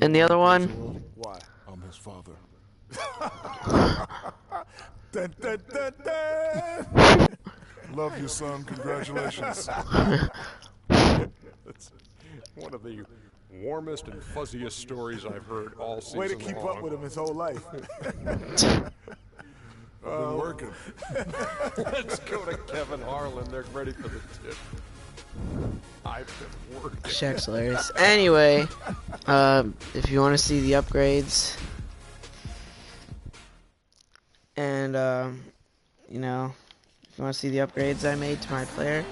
And the other one? Why? I'm his father. Dun, dun, dun, dun. Love you, son. Congratulations. That's one of the warmest and fuzziest stories I've heard all season long. Way to keep up with him his whole life. I've been working. Let's go to Kevin Harlan. They're ready for the tip. I've been working. Shaq's hilarious. Anyway, if you want to see the upgrades, and you know, if you want to see the upgrades I made to my player,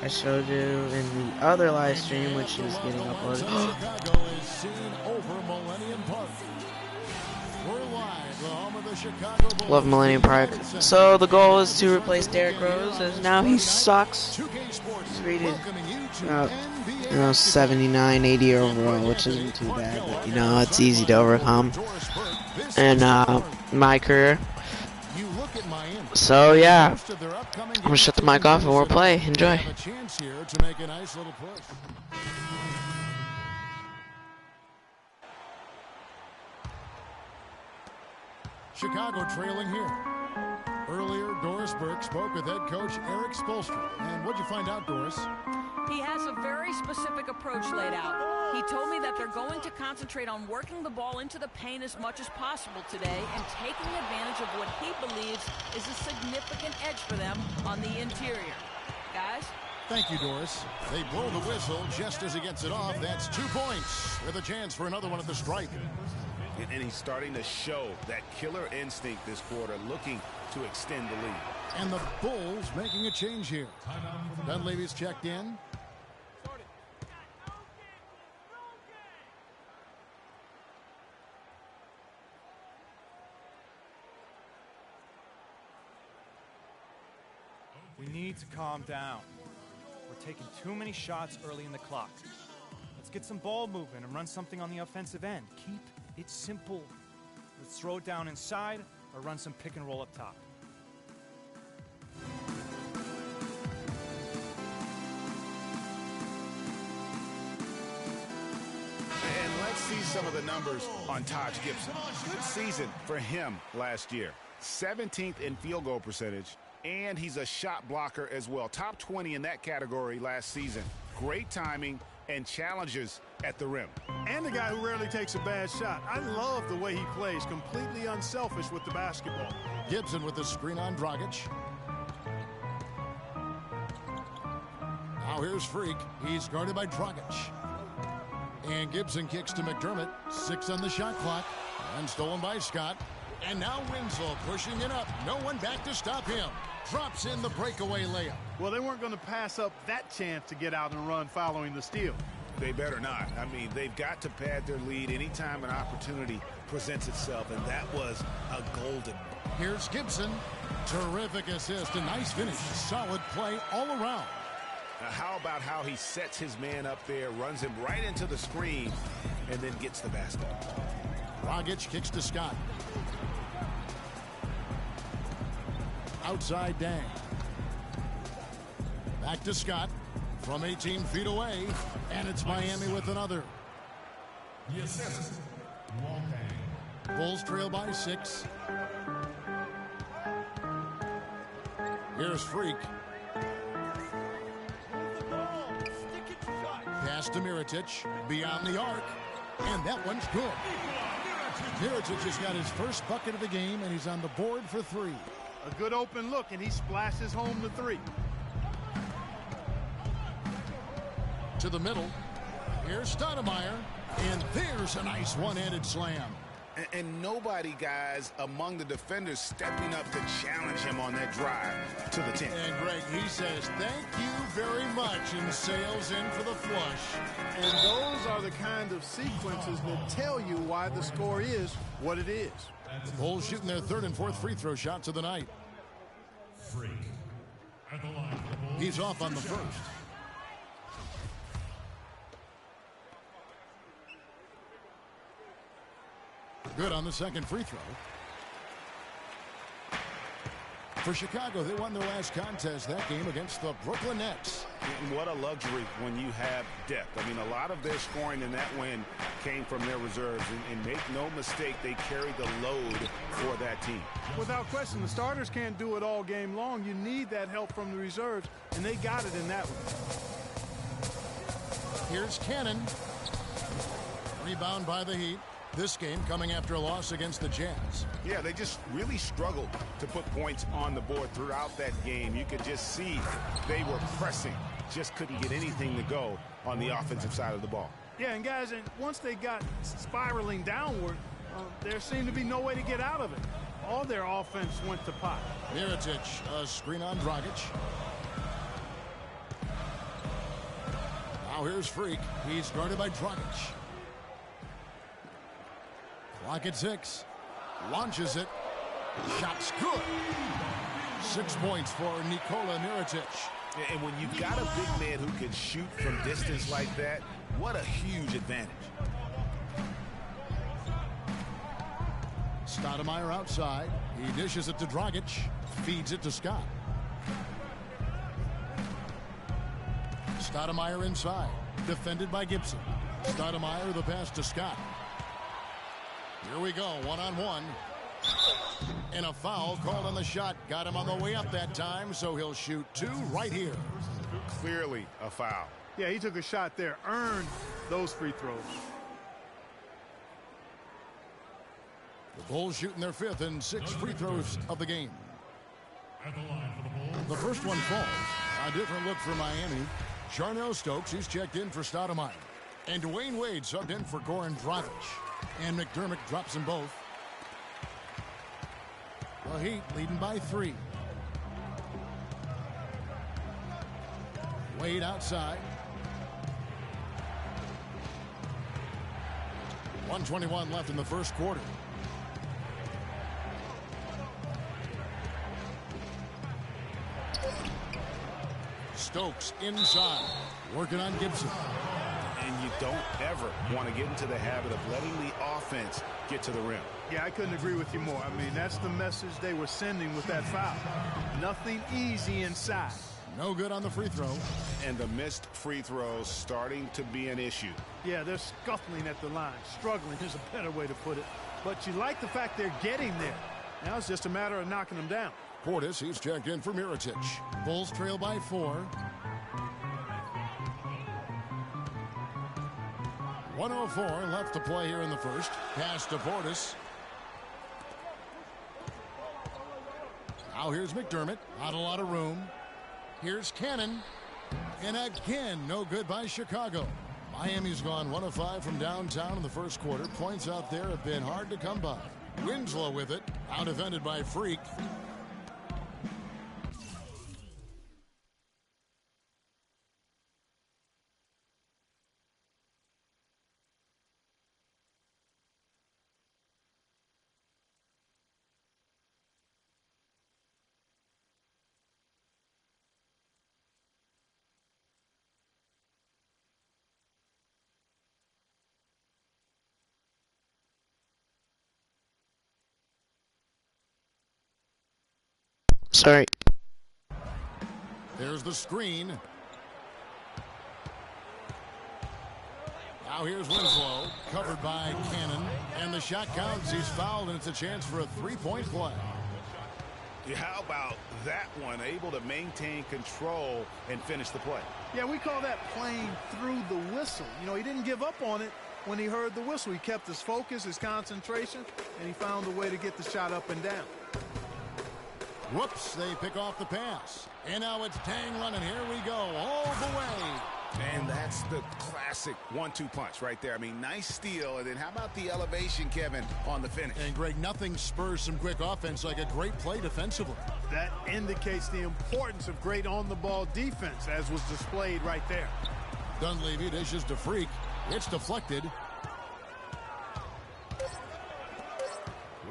I showed you in the other live stream, which is getting uploaded. Chicago is seen over Millennium Park. We're live, the home of the Chicago Bulls. Love Millennium Park. So the goal is to replace Derrick Rose, as now he sucks. He's rated, you know, 79, 80 overall, which isn't too bad, but you know, it's easy to overcome. And MyCareer. So yeah, I'm gonna shut the mic off and we'll play. Enjoy. Chicago trailing here. Earlier, Doris Burke spoke with head coach Erik Spoelstra. And what'd you find out, Doris? He has a very specific approach laid out. He told me that they're going to concentrate on working the ball into the paint as much as possible today and taking advantage of what he believes is a significant edge for them on the interior. Guys? Thank you, Doris. They blow the whistle just as he gets it off. That's 2 points with a chance for another one at the stripe. And he's starting to show that killer instinct this quarter, looking to extend the lead. And the Bulls making a change here. Dunleavy's checked in. We need to calm down. We're taking too many shots early in the clock. Let's get some ball movement and run something on the offensive end. Keep it simple. Let's throw it down inside or run some pick and roll up top. And let's see some of the numbers on Taj Gibson. Good season for him last year. 17th in field goal percentage, and he's a shot blocker as well. Top 20 in that category last season. Great timing and challenges at the rim. And a guy who rarely takes a bad shot. I love the way he plays, completely unselfish with the basketball. Gibson with the screen on Dragic. Now here's Freak. He's guarded by Dragic. And Gibson kicks to McDermott. 6 on the shot clock. And stolen by Scott. And now Winslow pushing it up. No one back to stop him. Drops in the breakaway layup. Well, they weren't going to pass up that chance to get out and run following the steal. They better not. I mean, they've got to pad their lead anytime an opportunity presents itself, and that was a golden. Here's Gibson. Terrific assist. A nice finish. Solid play all around. Now, how about how he sets his man up there, runs him right into the screen, and then gets the basket. Dragic kicks to Scott. Outside Dang. Back to Scott from 18 feet away, and it's Miami with another. Bulls trail by 6. Here's Freak. Pass to Mirotic, beyond the arc, and that one's good. Mirotic has got his first bucket of the game, and he's on the board for 3. A good open look, and he splashes home the 3. To the middle. Here's Stoudemire, and there's a nice one-handed slam. And nobody, guys, among the defenders stepping up to challenge him on that drive to the 10. And Greg, he says, thank you very much, and sails in for the flush. And those are the kind of sequences that tell you why the score is what it is. The Bulls shooting their 3rd and 4th free throw shots of the night. He's off on the first. Good on the second free throw. For Chicago, they won their last contest that game against the Brooklyn Nets. And what a luxury when you have depth. I mean, a lot of their scoring in that win came from their reserves. And make no mistake, they carried the load for that team. Without question, the starters can't do it all game long. You need that help from the reserves, and they got it in that one. Here's Cannon. Rebound by the Heat. This game coming after a loss against the Jazz. Yeah, they just really struggled to put points on the board throughout that game. You could just see they were pressing, just couldn't get anything to go on the offensive side of the ball. Yeah, and guys, once they got spiraling downward, there seemed to be no way to get out of it. All their offense went to pot. Mirotic, a screen on Dragic. Now here's Freak. He's guarded by Dragic. Clock at 6. Launches it. Shot's good. 6 points for Nikola Mirotic. And when you've got a big man who can shoot from distance like that, what a huge advantage. Stoudemire outside. He dishes it to Dragic. Feeds it to Scott. Stoudemire inside. Defended by Gibson. Stoudemire the pass to Scott. Here we go, one-on-one. And a foul called on the shot. Got him on the way up that time, so he'll shoot 2 right here. Clearly a foul. Yeah, he took a shot there, earned those free throws. The Bulls shooting their 5th and 6 free throws of the game. The first one falls. A different look for Miami. Jarnell Stokes, he's checked in for Stoudemire. And Dwayne Wade subbed in for Goran Dragic. And McDermott drops them both. The Heat leading by 3. Wade outside. 1:21 left in the first quarter. Stokes inside. Working on Gibson. And you don't ever want to get into the habit of letting the offense get to the rim. Yeah, I couldn't agree with you more. I mean, that's the message they were sending with that foul. Nothing easy inside. No good on the free throw. And the missed free throws starting to be an issue. Yeah, they're scuffling at the line. Struggling is a better way to put it. But you like the fact they're getting there. Now it's just a matter of knocking them down. Portis, he's checked in for Mirotic. Bulls trail by 4. 1:04 left to play here in the first. Pass to Portis. Now here's McDermott. Not a lot of room. Here's Cannon. And again, no good by Chicago. Miami's gone 1 of 5 from downtown in the first quarter. Points out there have been hard to come by. Winslow with it. Out defended by Freak. Sorry. There's the screen. Now here's Winslow, covered by Cannon. And the shot counts. He's fouled, and it's a chance for a 3-point play. Yeah, how about that one? Able to maintain control and finish the play. Yeah, we call that playing through the whistle. You know, he didn't give up on it when he heard the whistle. He kept his focus, his concentration, and he found a way to get the shot up and down. Whoops, they pick off the pass. And now it's Tang running. Here we go, all the way. And that's the classic 1-2 punch right there. I mean, nice steal. And then how about the elevation, Kevin, on the finish? And, Greg, nothing spurs some quick offense like a great play defensively. That indicates the importance of great on-the-ball defense, as was displayed right there. Dunleavy dishes to Freak. It's deflected.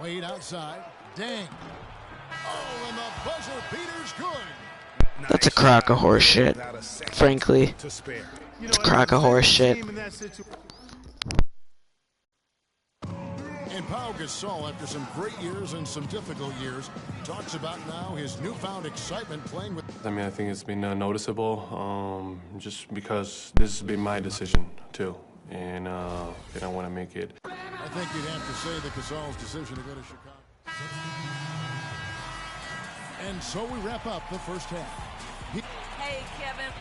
Wade outside. Dang. Oh, and the buzzer beater's good. That's a crock of horse shit, frankly. It's a crock of horse shit. And Pau Gasol, after some great years and some difficult years, talks about now his newfound excitement playing with... I mean, I think it's been noticeable just because this has been my decision, too. And I want to make it. I think you'd have to say that Gasol's decision to go to Chicago. And so we wrap up the first half. Hey, Kevin.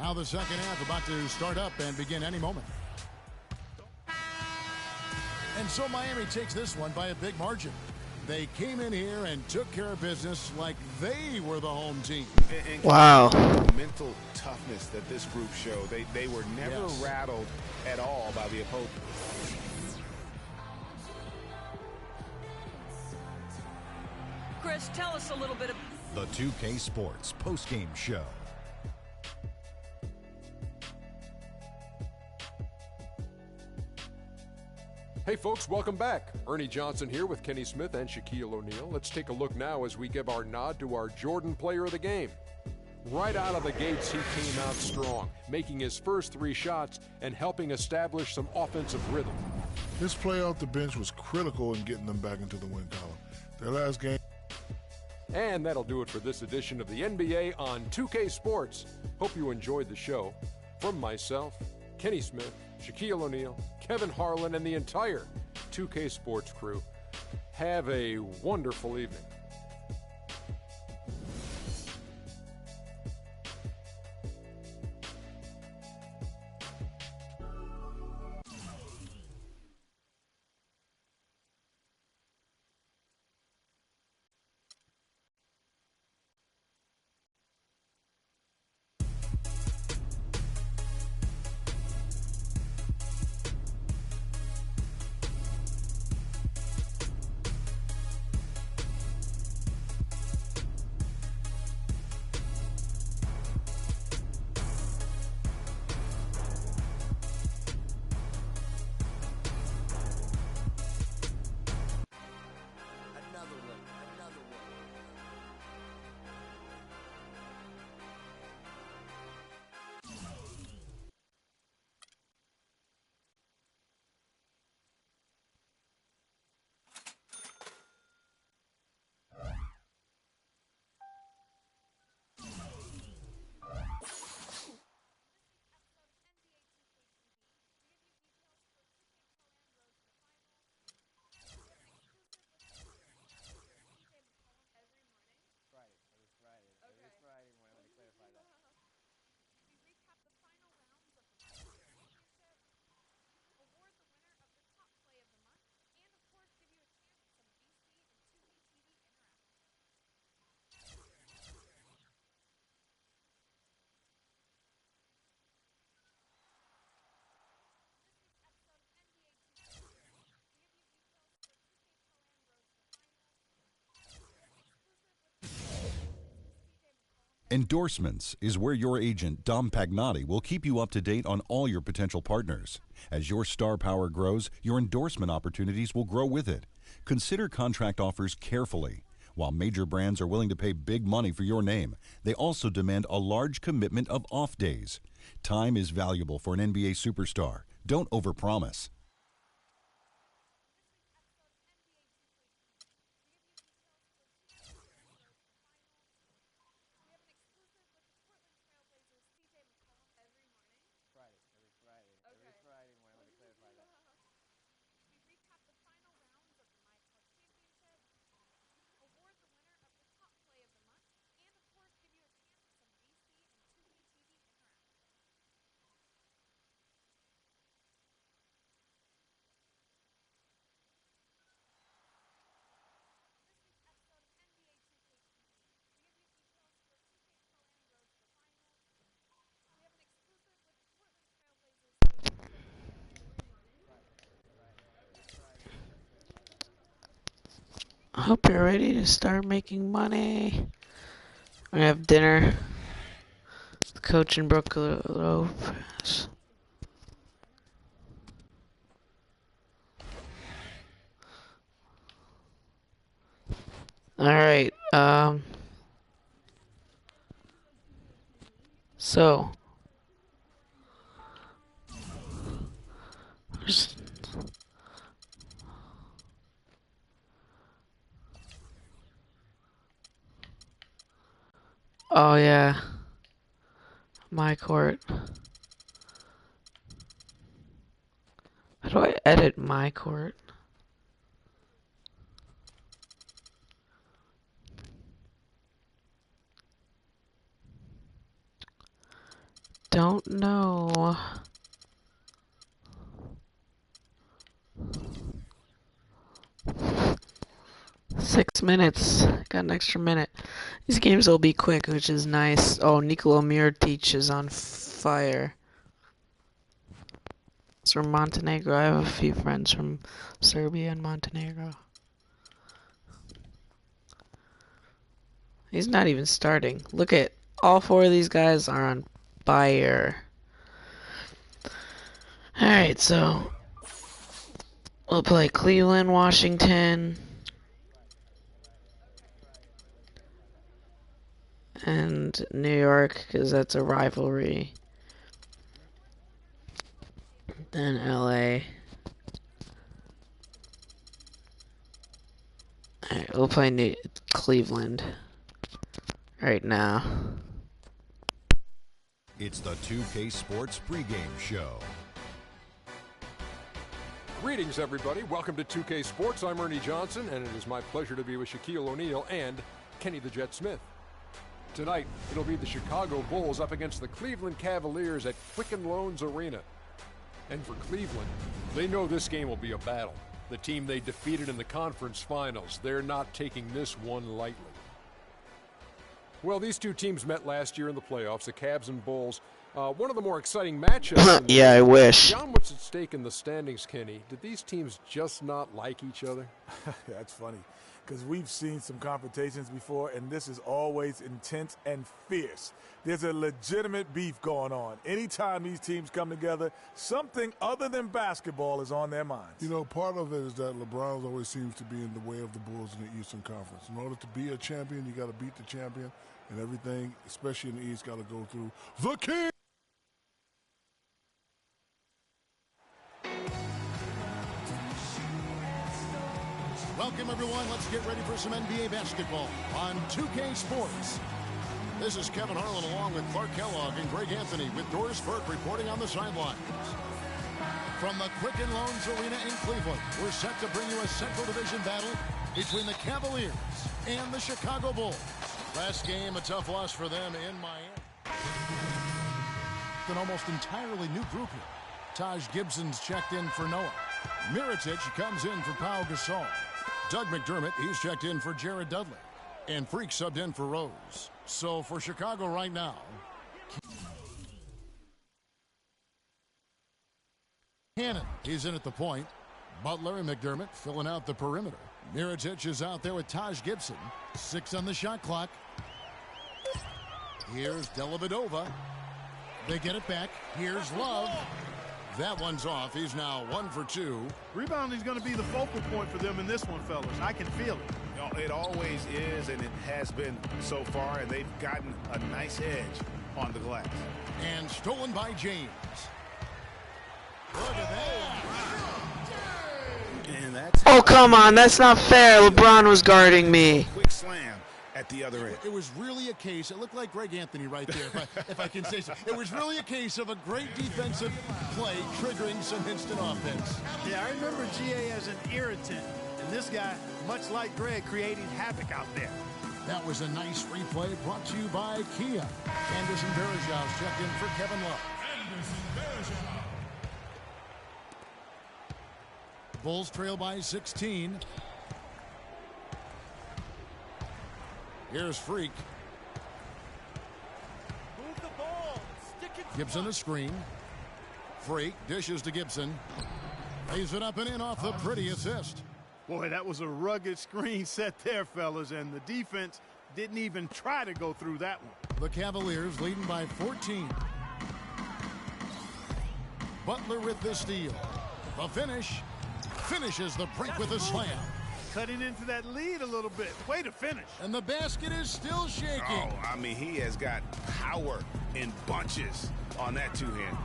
Now the second half about to start up and begin any moment. And so Miami takes this one by a big margin. They came in here and took care of business like they were the home team. Wow. Mental toughness that this group showed. They were never rattled at all by the opponent. Chris, tell us a little bit of the 2K Sports postgame show. Hey folks, welcome back. Ernie Johnson here with Kenny Smith and Shaquille O'Neal. Let's take a look now as we give our nod to our Jordan player of the game. Right out of the gates, he came out strong, making his first 3 shots and helping establish some offensive rhythm. His play off the bench was critical in getting them back into the win column. Their last game. And that'll do it for this edition of the NBA on 2K Sports. Hope you enjoyed the show. From myself, Kenny Smith, Shaquille O'Neal, Kevin Harlan, and the entire 2K Sports crew, have a wonderful evening. Endorsements is where your agent, Dom Pagnotti, will keep you up to date on all your potential partners. As your star power grows, your endorsement opportunities will grow with it. Consider contract offers carefully. While major brands are willing to pay big money for your name, they also demand a large commitment of off days. Time is valuable for an NBA superstar. Don't overpromise. I hope you're ready to start making money. We have dinner. The coach in Brooklyn Lopez. Alright, so oh yeah, my court. How do I edit my court? Don't know. $6 minutes. Got an extra minute. These games will be quick, which is nice. Oh, Nikola Mirotic is on fire. It's from Montenegro. I have a few friends from Serbia and Montenegro. He's not even starting. Look at all 4 of these guys are on fire. Alright, so we'll play Cleveland, Washington, and New York, because that's a rivalry. Then LA. Alright, we'll play Cleveland right now. It's the 2K Sports pregame show. Greetings, everybody. Welcome to 2K Sports. I'm Ernie Johnson, and it is my pleasure to be with Shaquille O'Neal and Kenny the Jet Smith. Tonight, it'll be the Chicago Bulls up against the Cleveland Cavaliers at Quicken Loans Arena. And for Cleveland, they know this game will be a battle. The team they defeated in the conference finals, they're not taking this one lightly. Well, these two teams met last year in the playoffs, the Cavs and Bulls. One of the more exciting matchups. Yeah, I wish. Beyond what's at stake in the standings, Kenny, did these teams just not like each other? That's funny, because we've seen some confrontations before, and this is always intense and fierce. There's a legitimate beef going on. Anytime these teams come together, something other than basketball is on their minds. You know, part of it is that LeBron always seems to be in the way of the Bulls in the Eastern Conference. In order to be a champion, you got to beat the champion, and everything, especially in the East, got to go through the king. Welcome, everyone. Let's get ready for some NBA basketball on 2K Sports. This is Kevin Harlan along with Clark Kellogg and Greg Anthony with Doris Burke reporting on the sidelines. From the Quicken Loans Arena in Cleveland, we're set to bring you a Central Division battle between the Cavaliers and the Chicago Bulls. Last game, a tough loss for them in Miami. An almost entirely new group here. Taj Gibson's checked in for Noah. Mirotic comes in for Pau Gasol. Doug McDermott, he's checked in for Jared Dudley. And Freak subbed in for Rose. So for Chicago right now, Cannon, he's in at the point. Butler and McDermott filling out the perimeter. Mirotic is out there with Taj Gibson. 6 on the shot clock. Here's Dellavedova. They get it back. Here's Love. That one's off. He's now 1 for 2. Rebounding is going to be the focal point for them in this one, fellas. I can feel it. It always is, and it has been so far, and they've gotten a nice edge on the glass. And stolen by James. Look at that. And that's Oh, come on. That's not fair. LeBron was guarding me. quick slam at the other end. It was really a case, it looked like Greg Anthony right there, if I can say so. It was really a case of a great defensive play triggering some instant offense. Yeah, I remember GA as an irritant. And this guy, much like Greg, creating havoc out there. That was a nice replay brought to you by Kia. Anderson Varejao checked in for Kevin Love. Bulls trail by 16. Here's Freak. Move the ball. Stick it. Gibson a screen. Freak dishes to Gibson. Lays it up and in off the pretty assist. Boy, that was a rugged screen set there, fellas, and the defense didn't even try to go through that one. The Cavaliers leading by 14. Butler with the steal. The finish. Finishes the break with a slam. cutting into that lead a little bit. Way to finish. And the basket is still shaking. Oh, I mean, he has got power in bunches on that two-hand.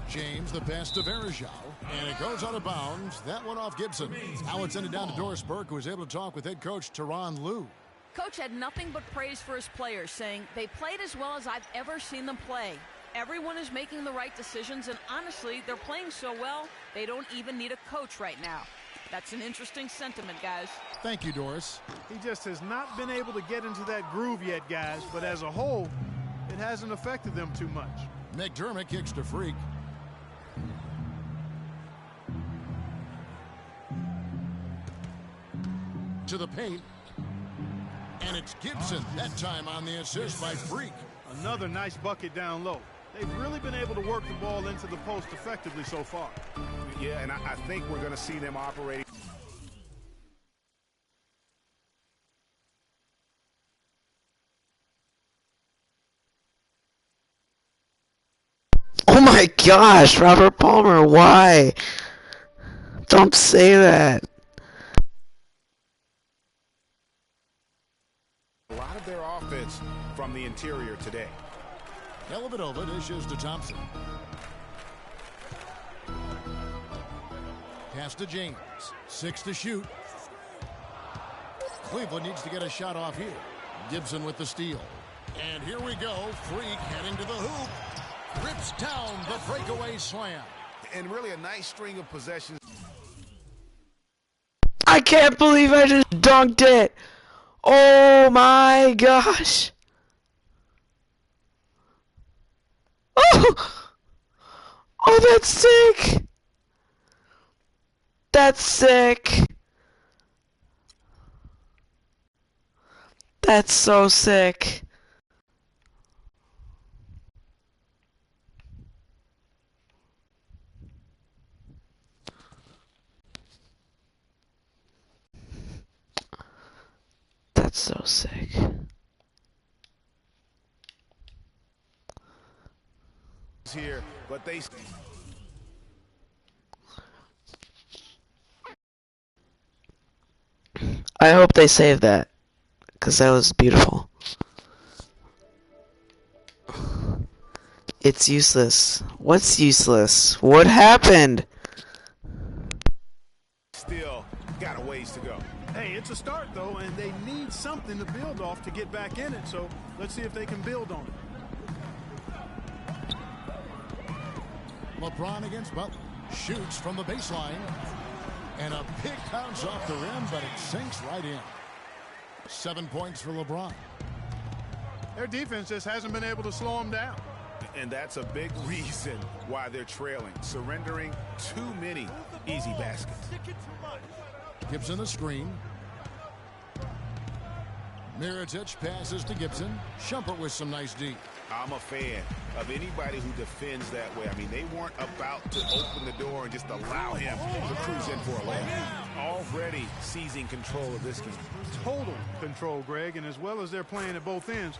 James, the pass to Verajao, and it goes out of bounds. That one off Gibson. Now it's ended down to Doris Burke, who was able to talk with head coach Teron Liu. Coach had nothing but praise for his players, saying they played as well as I've ever seen them play. Everyone is making the right decisions, and honestly, they're playing so well, they don't even need a coach right now. That's an interesting sentiment, guys. Thank you, Doris. He just has not been able to get into that groove yet, guys, but as a whole, it hasn't affected them too much. McDermott kicks to Freak. To the paint. And it's Gibson, that time on the assist by Freak. Another nice bucket down low. They've really been able to work the ball into the post effectively so far. Yeah, and I think we're going to see them operating. Oh my gosh, Robert Palmer, why? Don't say that. A lot of their offense from the interior today. Dellavedova dishes to Thompson. Pass to James. 6 to shoot. Cleveland needs to get a shot off here. Gibson with the steal. And here we go. Freak heading to the hoop. Rips down the breakaway slam. And really a nice string of possessions. I can't believe I just dunked it. Oh my gosh. Oh, oh, that's sick. That's sick. That's so sick. That's so sick. Here, but they I hope they save that, because that was beautiful. It's useless. What's useless? What happened? still got a ways to go. Hey, it's a start, though, and they need something to build off to get back in it, so let's see if they can build on it. LeBron against Butler. Shoots from the baseline. And a big bounce off the rim, but it sinks right in. 7 points for LeBron. Their defense just hasn't been able to slow them down. And that's a big reason why they're trailing. Surrendering too many easy baskets. Gibson the screen. Mirotic passes to Gibson. Shumpert with some nice D. I'm a fan of anybody who defends that way. I mean, they weren't about to open the door and just allow him to cruise in for a layup. Already seizing control of this game. Total control, Greg, and as well as they're playing at both ends,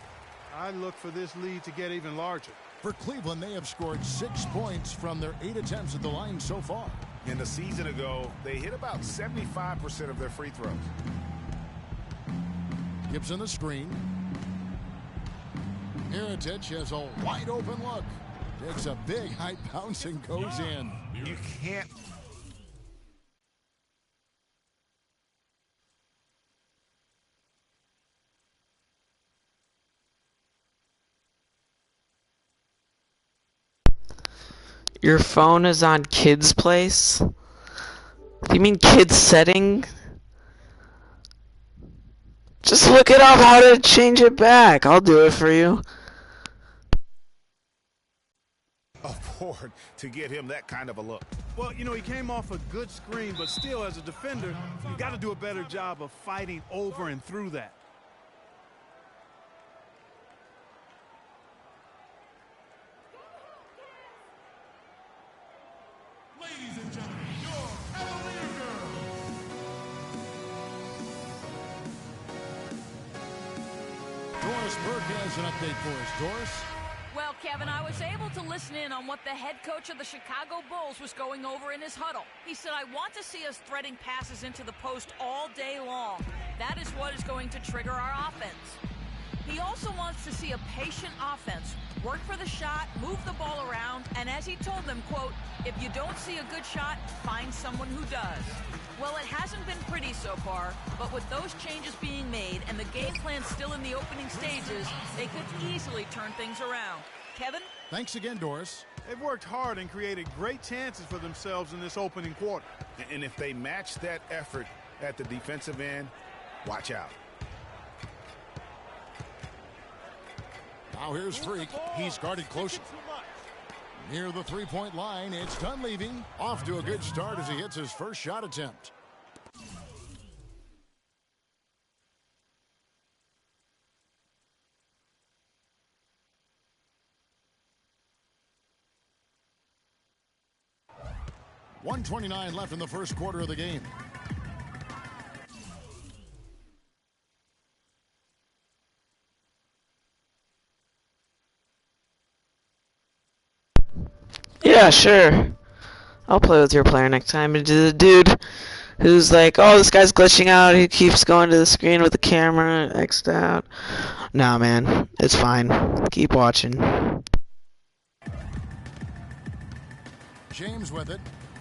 I look for this lead to get even larger. For Cleveland, they have scored 6 points from their 8 attempts at the line so far. And a season ago, they hit about 75% of their free throws. Gibson the screen. Mirotic has a wide open look. Takes a big high bounce and goes in. You can't. Your phone is on kids' place? You mean kids setting? Just look it up how to change it back. I'll do it for you. Afford to get him that kind of a look. Well, you know, he came off a good screen, but still, as a defender, you got to do a better job of fighting over and through that. Ladies and gentlemen, your Cavalier girls. Doris Burke has an update for us. Doris? Well, Kevin, I was able to listen in on what the head coach of the Chicago Bulls was going over in his huddle. He said, I want to see us threading passes into the post all day long. That is what is going to trigger our offense. He also wants to see a patient offense, work for the shot, move the ball around, and as he told them, quote, if you don't see a good shot, find someone who does. Well, it hasn't been pretty so far, but with those changes being made and the game plan still in the opening stages, they could easily turn things around. Kevin? Thanks again, Doris. They've worked hard and created great chances for themselves in this opening quarter. And if they match that effort at the defensive end, watch out. Now here's Freak. He's guarded closely. Near the three-point line, it's Dunleavy. Off to a good start as he hits his first shot attempt. .129 left in the first quarter of the game. Yeah, sure. I'll play with your player next time. And the dude who's like, oh, this guy's glitching out. He keeps going to the screen with the camera X'd out. Nah, man. It's fine. Keep watching. James with it.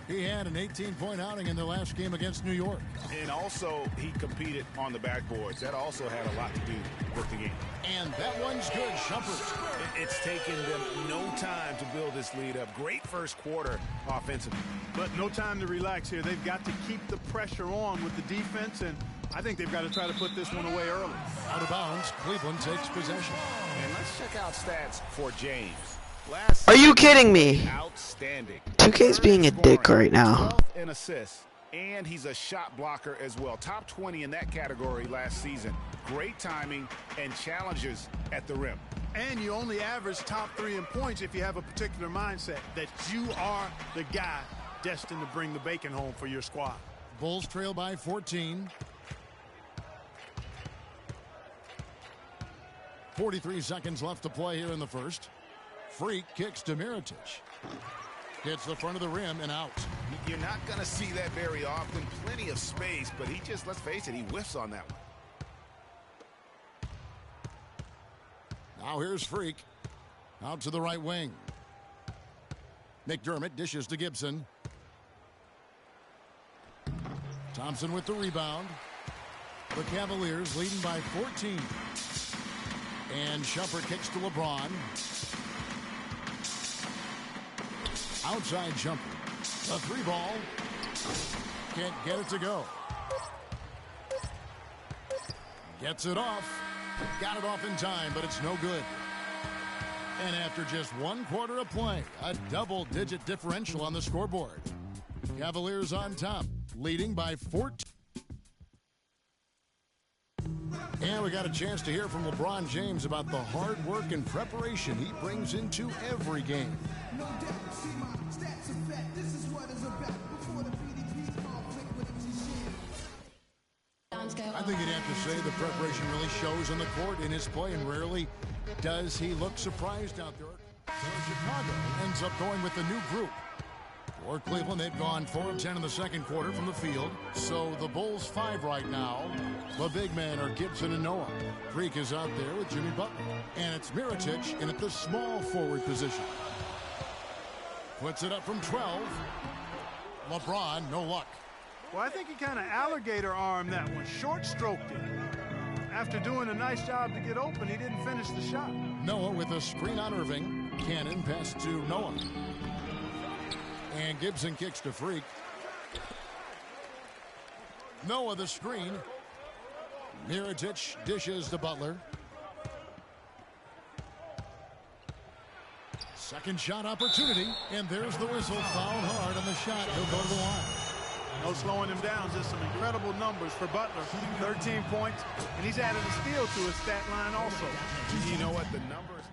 He had an 18-point outing in their last game against New York. And also, he competed on the backboards. That also had a lot to do with the game. And that one's good. Shumpert. It's taken them no time to build this lead up. Great first quarter offensively. But no time to relax here. They've got to keep the pressure on with the defense, and I think they've got to try to put this one away early. Out of bounds, Cleveland takes possession. And let's check out stats for James. Are you kidding me? Outstanding. 2K's being a dick right now. 12 in assists, and he's a shot blocker as well. Top 20 in that category last season. Great timing and challenges at the rim. And you only average top 3 in points if you have a particular mindset that you are the guy destined to bring the bacon home for your squad. Bulls trail by 14. 43 seconds left to play here in the first. Freak kicks to Mirotic. Hits the front of the rim and out. You're not going to see that very often. Plenty of space, but he just, let's face it, he whiffs on that one. Now here's Freak. Out to the right wing. McDermott dishes to Gibson. Thompson with the rebound. The Cavaliers leading by 14. And Shumpert kicks to LeBron. Outside jumper. A 3-ball. Can't get it to go. Gets it off. Got it off in time, but it's no good. And after just 1 quarter of play, a double-digit differential on the scoreboard. Cavaliers on top, leading by 14. And we got a chance to hear from LeBron James about the hard work and preparation he brings into every game. I think you'd have to say the preparation really shows on the court in his play, and rarely does he look surprised out there. So Chicago ends up going with the new group. For Cleveland, they've gone 4 of 10 in the second quarter from the field. So the Bulls 5 right now. The big men are Gibson and Noah. Freak is out there with Jimmy Butler. And it's Mirotic in at the small forward position. Puts it up from 12. LeBron, no luck. Well, I think he kind of alligator armed that one, short stroked it. After doing a nice job to get open, he didn't finish the shot. Noah with a screen on Irving. Cannon pass to Noah. And Gibson kicks to Freak. Noah the screen. Mirotic dishes to Butler. Second shot opportunity. And there's the whistle. Fouled hard on the shot. He'll go to the line. No slowing him down. Just some incredible numbers for Butler. 13 points. And he's added a steal to his stat line also. You know what? The numbers.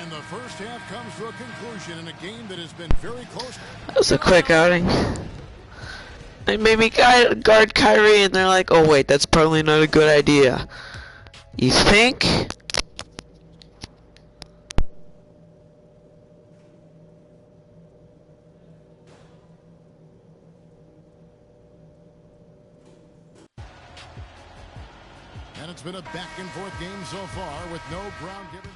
And the first half comes to a conclusion in a game that has been very close. That was a quick outing. They made me guard Kyrie, and they're like, oh wait, that's probably not a good idea. You think? And it's been a back-and-forth game so far with no ground given.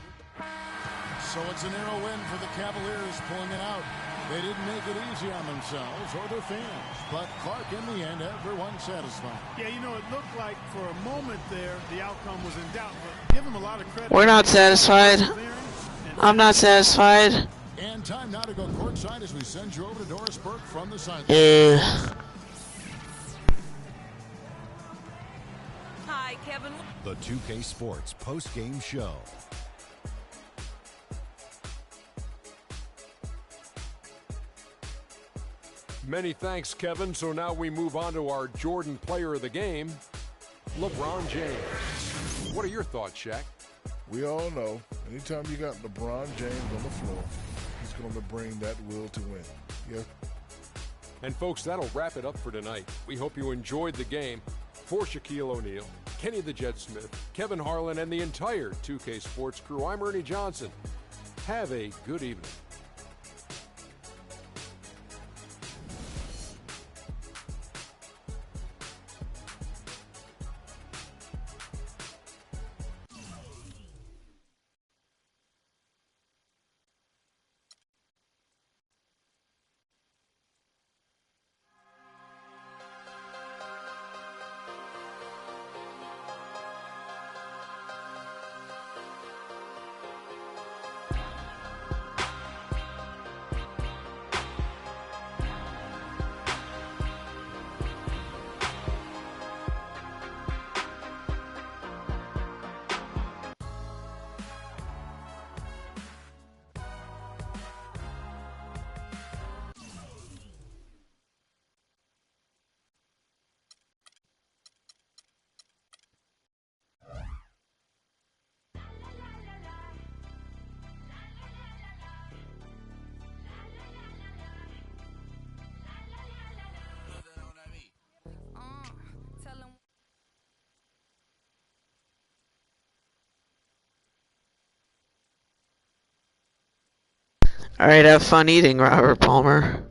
So it's a narrow win for the Cavaliers pulling it out. They didn't make it easy on themselves or their fans. But Clark, in the end, everyone satisfied. Yeah, you know, it looked like for a moment there the outcome was in doubt, but give him a lot of credit. We're not satisfied. I'm not satisfied. And time now to go courtside as we send you over to Doris Burke from the sideline. Hi, Kevin. The 2K Sports post-game show. Many thanks, Kevin. So now we move on to our Jordan player of the game, LeBron James. What are your thoughts, Shaq? We all know anytime you got LeBron James on the floor, he's going to bring that will to win. Yeah. And folks, that'll wrap it up for tonight. We hope you enjoyed the game. For Shaquille O'Neal, Kenny the Jet Smith, Kevin Harlan, and the entire 2K Sports crew, I'm Ernie Johnson. Have a good evening. Alright, have fun eating, Robert Palmer.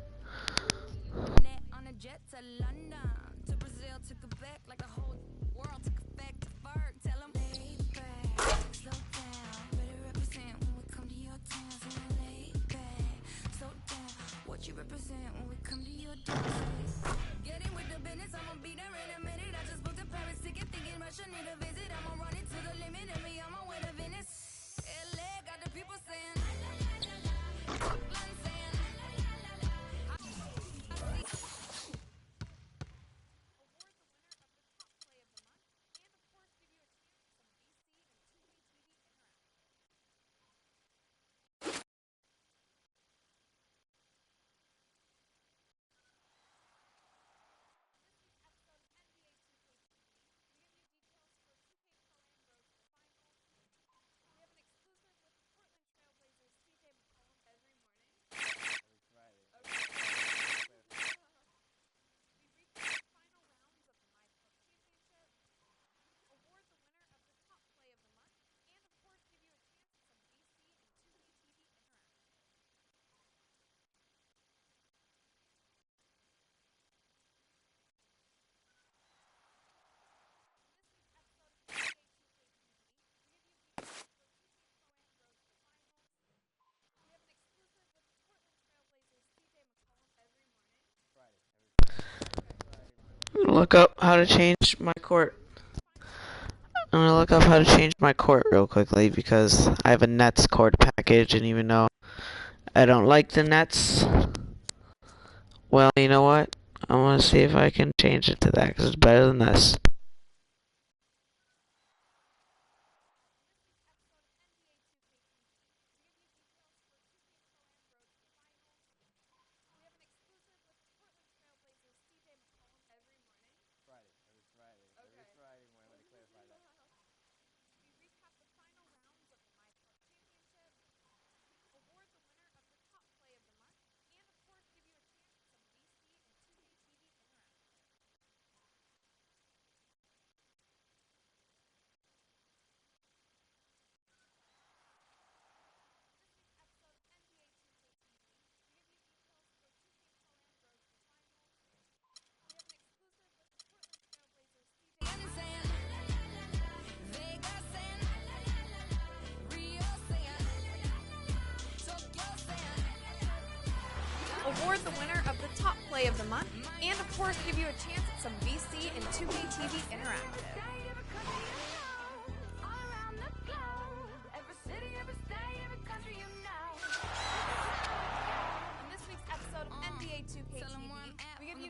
Look up how to change my court. I'm gonna look up how to change my court real quickly because I have a Nets court package, and even though I don't like the Nets, well, you know what? I want to see if I can change it to that because it's better than this. award the winner of the top play of the month, and of course give you a chance at some VC and 2K TV Interactive. On this week's episode of NBA 2K TV, we give you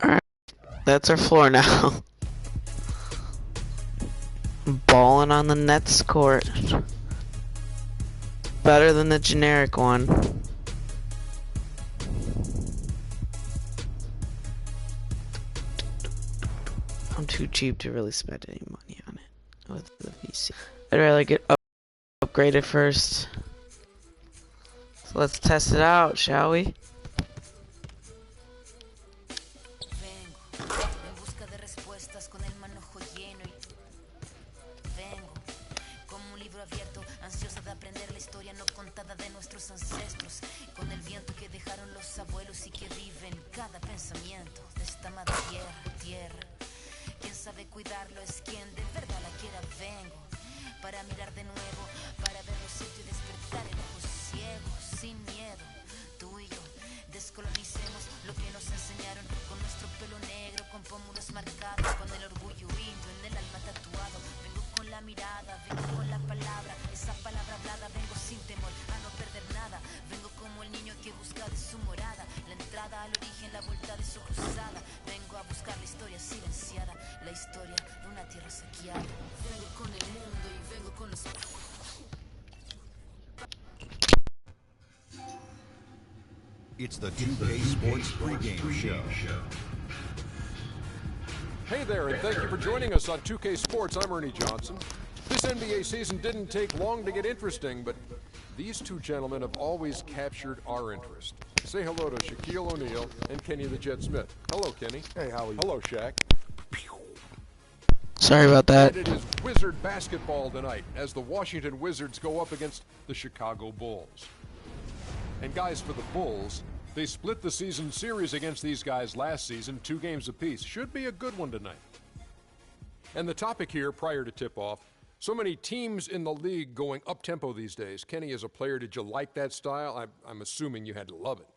Alright, that's our floor now. Balling on the Nets court. Better than the generic one. I'm too cheap to really spend any money on it with the VC. I'd rather get upgraded first. So let's test it out, shall we? Cuidarlo es quien de verdad la quiera. Vengo para mirar de nuevo, para ver los sitios y despertar el ojo ciego, sin miedo. Tú y yo descolonicemos lo que nos enseñaron, con nuestro pelo negro, con pómulos marcados, con el orgullo indio en el alma tatuado. Vengo con la mirada, vengo con la palabra, esa palabra hablada. Vengo sin temor a no perder nada. Vengo como el niño que busca de su morada, la entrada al origen, la vuelta de su cruzada. Vengo a buscar la historia silenciada, la historia de una tierra saqueada. Vengo con el mundo y vengo con los... It's the 2K Sports pregame show. Hey there, and thank you for joining us on 2K Sports. I'm Ernie Johnson. This NBA season didn't take long to get interesting, but these two gentlemen have always captured our interest. Say hello to Shaquille O'Neal and Kenny the Jet Smith. Hello, Kenny. Hey, how are you? Hello, Shaq. Sorry about that. And it is Wizard basketball tonight as the Washington Wizards go up against the Chicago Bulls. And guys, for the Bulls, they split the season series against these guys last season, 2 games apiece. Should be a good one tonight. And the topic here, prior to tip-off, so many teams in the league going up-tempo these days. Kenny, as a player, did you like that style? I'm assuming you had to love it.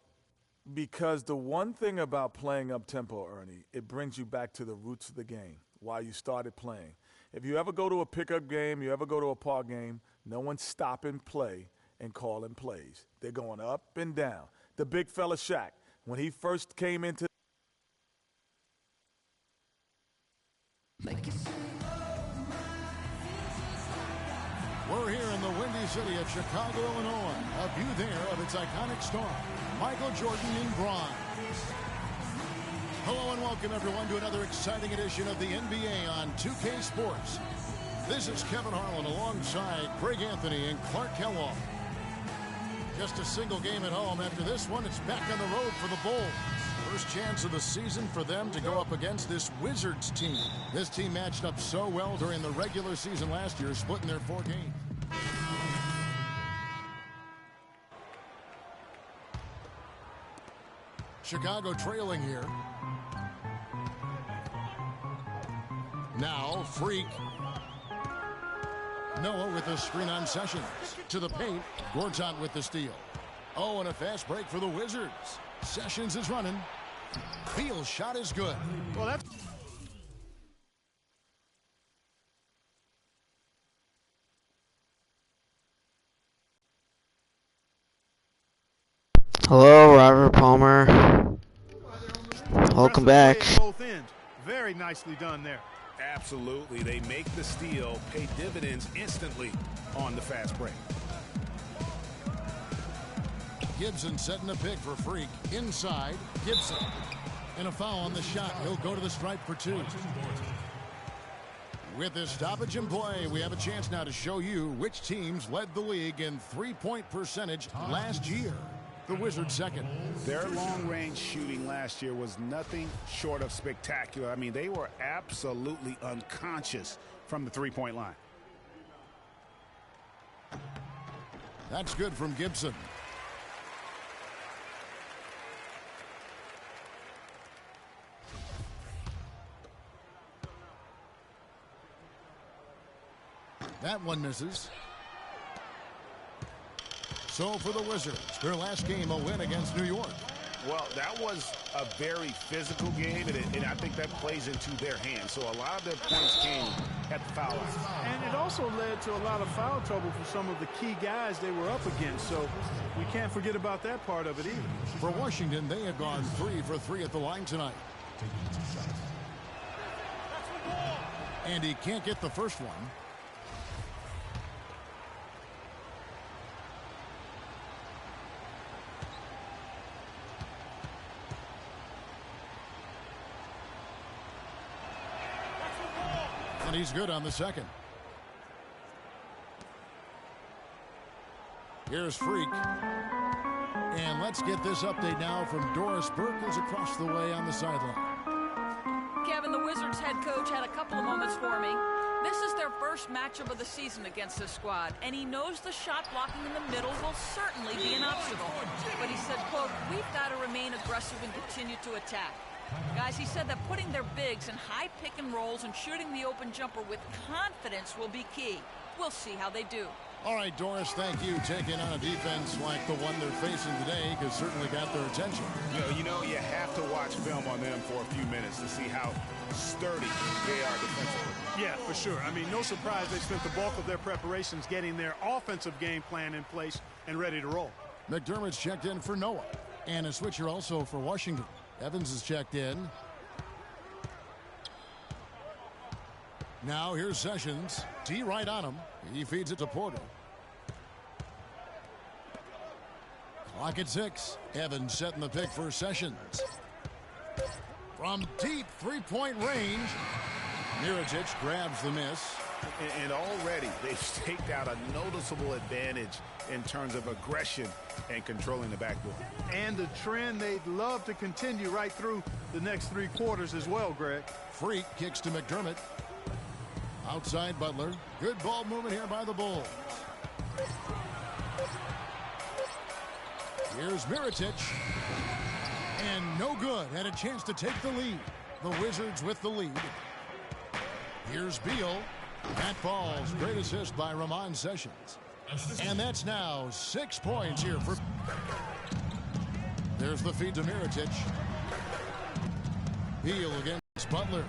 Because the one thing about playing up-tempo, Ernie, it brings you back to the roots of the game, why you started playing. If you ever go to a pickup game, you ever go to a park game, no one's stopping play and calling plays. They're going up and down. The big fella Shaq, when he first came into We're here in the windy city of Chicago, Illinois. A view there of its iconic star, Michael Jordan in bronze. Hello and welcome everyone to another exciting edition of the NBA on 2K Sports. This is Kevin Harlan alongside Craig Anthony and Clark Kellogg. Just a single game at home. After this one, it's back on the road for the Bulls. First chance of the season for them to go up against this Wizards team. This team matched up so well during the regular season last year, splitting their 4 games. Chicago trailing here. Now, Freak. Noah with the screen on Sessions. To the paint, Gortat with the steal. Oh, and a fast break for the Wizards. Sessions is running. Beal's shot is good. Well, that's... Hello, Robert Palmer. Welcome back. Both ends. Very nicely done there. Absolutely. They make the steal, pay dividends instantly on the fast break. Gibson setting a pick for Freak. Inside, Gibson. And a foul on the shot. He'll go to the stripe for 2. With this stoppage in play, we have a chance now to show you which teams led the league in three-point percentage last year. The Wizards second. Their long-range shooting last year was nothing short of spectacular. I mean, they were absolutely unconscious from the three-point line. That's good from Gibson. That one misses. So for the Wizards, their last game a win against New York. Well, that was a very physical game, and I think that plays into their hands. So a lot of their points came at the foul line. And it also led to a lot of foul trouble for some of the key guys they were up against. So we can't forget about that part of it either. For Washington, they have gone 3 for 3 at the line tonight. And he can't get the first one. And he's good on the second. Here's Freak. And let's get this update now from Doris Burke, who's across the way on the sideline. Kevin, the Wizards head coach had a couple of moments for me. This is their first matchup of the season against this squad, and he knows the shot blocking in the middle will certainly be an obstacle. But he said, quote, "We've got to remain aggressive and continue to attack." Guys, he said that putting their bigs in high pick and rolls and shooting the open jumper with confidence will be key. We'll see how they do. All right, Doris, thank you. Taking on a defense like the one they're facing today has certainly got their attention. You have to watch film on them for a few minutes to see how sturdy they are defensively. Yeah, for sure. I mean, no surprise they spent the bulk of their preparations getting their offensive game plan in place and ready to roll. McDermott's checked in for Noah. And a switcher also for Washington. Evans is checked in. Now here's Sessions. D right on him. He feeds it to Porter. Clock at 6. Evans setting the pick for Sessions. From deep three-point range, Mirotic grabs the miss. And already they've staked out a noticeable advantage in terms of aggression and controlling the backboard. And the trend they'd love to continue right through the next 3 quarters as well, Greg. Freak kicks to McDermott. Outside Butler. Good ball movement here by the Bulls. Here's Mirotic. And no good. Had a chance to take the lead. The Wizards with the lead. Here's Beal. That falls. Great assist by Ramon Sessions. And that's now 6 points here for... There's the feed to Mirotic. Beal against Butler.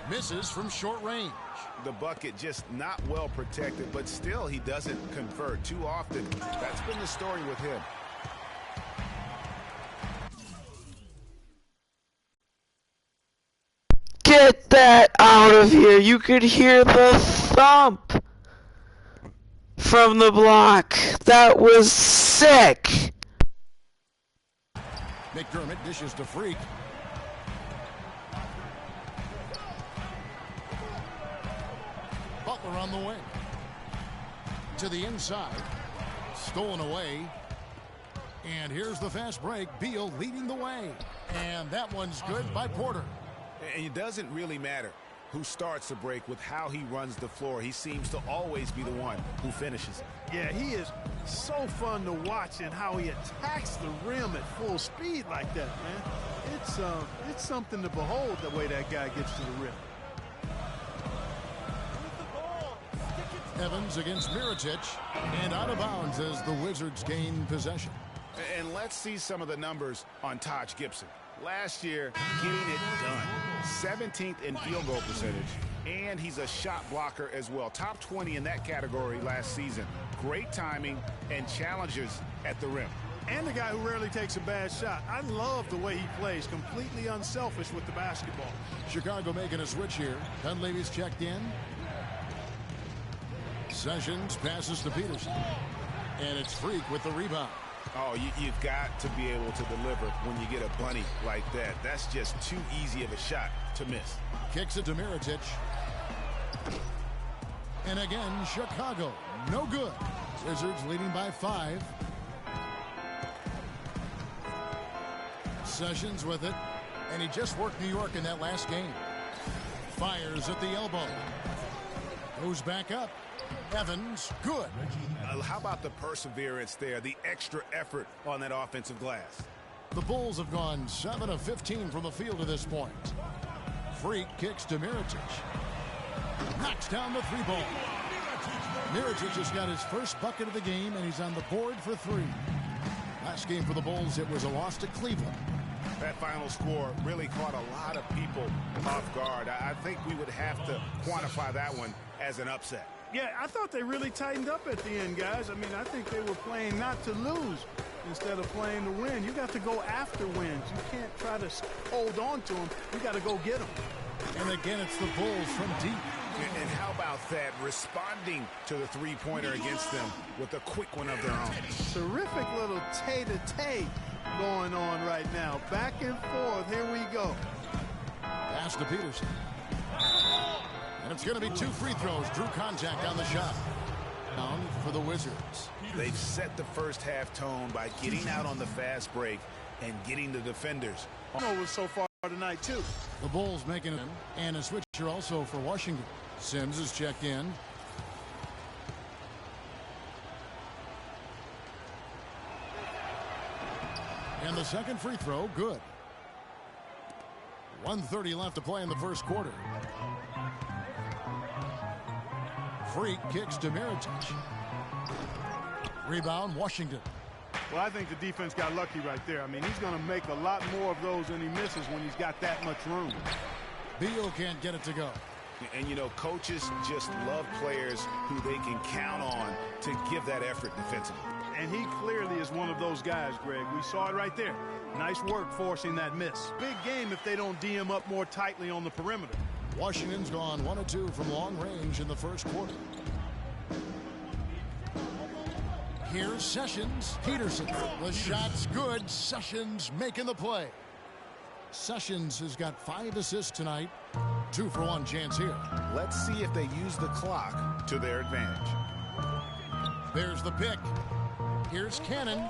Misses from short range. The bucket just not well protected, but still he doesn't convert too often. That's been the story with him. Get that out of here. You could hear the thump from the block. That was sick. McDermott dishes to Freak. Butler on the wing. To the inside. Stolen away. And here's the fast break. Beal leading the way. And that one's good by Porter. And it doesn't really matter who starts the break with how he runs the floor. He seems to always be the one who finishes it. Yeah, he is so fun to watch, and how he attacks the rim at full speed like that, man. It's something to behold, the way that guy gets to the rim. Evans against Mirotic, and out of bounds as the Wizards gain possession. And let's see some of the numbers on Taj Gibson. Last year, getting it done. 17th in field goal percentage, and he's a shot blocker as well. Top 20 in that category last season. Great timing and challenges at the rim. And the guy who rarely takes a bad shot. I love the way he plays, completely unselfish with the basketball. Chicago making a switch here. Dunleavy's checked in. Sessions passes to Peterson. And it's Freak with the rebound. Oh, you've got to be able to deliver when you get a bunny like that. That's just too easy of a shot to miss. Kicks it to Mirotic. And again, Chicago. No good. Wizards leading by 5. Sessions with it. And he just worked New York in that last game. Fires at the elbow. Goes back up. Evans, good. How about the perseverance there, the extra effort on that offensive glass? The Bulls have gone 7 of 15 from the field to this point. Freak kicks to Mirotic. Knocks down the 3-ball. Mirotic has got his first bucket of the game, and he's on the board for 3. Last game for the Bulls, it was a loss to Cleveland. That final score really caught a lot of people off guard. I think we would have to quantify that one as an upset. Yeah, I thought they really tightened up at the end, guys. I mean, I think they were playing not to lose instead of playing to win. You got to go after wins. You can't try to hold on to them. You got to go get them. And again, it's the Bulls from deep. And how about that, responding to the three-pointer against them with a quick one of their own. Terrific little tay-to-tay going on right now. Back and forth. Here we go. Pass to Peterson. And it's going to be 2 free throws. Drew contact on the shot. Down for the Wizards. They've set the first half tone by getting out on the fast break and getting the defenders. Was so far tonight, too. The Bulls making it. And a switcher also for Washington. Sims is checked in. And the second free throw, good. 1:30 left to play in the first quarter. Freak kicks to Mirotic. Rebound, Washington. Well, I think the defense got lucky right there. I mean, he's going to make a lot more of those than he misses when he's got that much room. Beal can't get it to go. And, you know, coaches just love players who they can count on to give that effort defensively. And he clearly is one of those guys, Greg. We saw it right there. Nice work forcing that miss. Big game if they don't D him up more tightly on the perimeter. Washington's gone 1 of 2 from long range in the first quarter. Here's Sessions. Peterson. The shot's good. Sessions making the play. Sessions has got 5 assists tonight. 2-for-1 chance here. Let's see if they use the clock to their advantage. There's the pick. Here's Cannon.